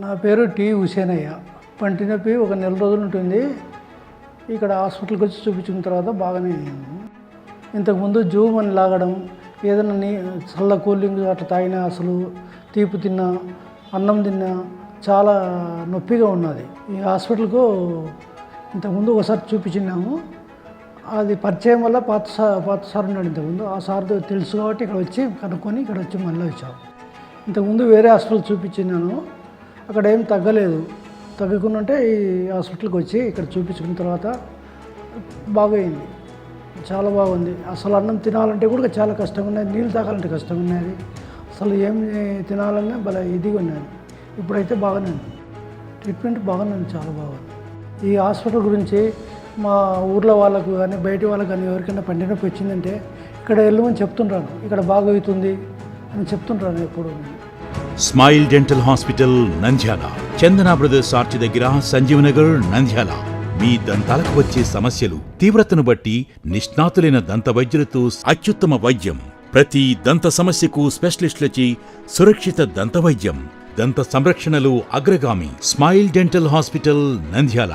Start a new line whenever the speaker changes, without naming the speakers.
నా పేరు టి హుసేనయ్య. పంటి నొప్పి ఒక నెల రోజులు ఉంటుంది. ఇక్కడ హాస్పిటల్కి వచ్చి చూపించిన తర్వాత బాగానే అయింది. ఇంతకుముందు జూమ్ అని లాగడం, ఏదైనా చల్ల కూల్ డ్రింక్ అట్లా తాగినా, అసలు తీపి తిన్నా, అన్నం తిన్నా చాలా నొప్పిగా ఉన్నది. ఈ హాస్పిటల్కు ఇంతకుముందు ఒకసారి చూపించినాము. అది పరిచయం వల్ల పాత సార్ ఉన్నాడు ఇంతకుముందు. ఆ సార్తో తెలుసు కాబట్టి ఇక్కడ వచ్చి కనుక్కొని ఇక్కడ వచ్చి మళ్ళీ వచ్చాము. ఇంతకుముందు వేరే హాస్పిటల్ చూపించినాను, అక్కడ ఏం తగ్గలేదు. తగ్గకుండా ఈ హాస్పిటల్కి వచ్చి ఇక్కడ చూపించుకున్న తర్వాత బాగైంది, చాలా బాగుంది. అసలు అన్నం తినాలంటే కూడా చాలా కష్టంగా ఉన్నది, నీళ్ళు తాగాలంటే కష్టంగా ఉన్నది, అసలు ఏం తినాలన్నా భలే ఇదిగా ఉన్నది. ఇప్పుడైతే బాగానే ఉంది, ట్రీట్మెంట్ బాగానే ఉంది, చాలా బాగుంది. ఈ హాస్పిటల్ గురించి మా ఊర్లో వాళ్ళకు కానీ బయట వాళ్ళకు కానీ ఎవరికైనా పంటి నొప్పి వచ్చిందంటే ఇక్కడ వెళ్ళమని చెప్తుంటాను, ఇక్కడ బాగా అవుతుంది అని చెప్తుంటాను ఎప్పుడు.
స్మైల్ డెంటల్ హాస్పిటల్ నంద్యాల, చందన బ్రదర్స్ ఆర్చ్ దగ్గర, సంజీవనగర్, నంద్యాల. మీ దంతాలకు వచ్చే సమస్యలు తీవ్రతను బట్టి నిష్ణాతులైన దంత వైద్యులతో అత్యుత్తమ వైద్యం. ప్రతి దంత సమస్యకు స్పెషలిస్టులచే సురక్షిత దంత వైద్యం. దంత సంరక్షణలో అగ్రగామి. Smile dental hospital Nandyal.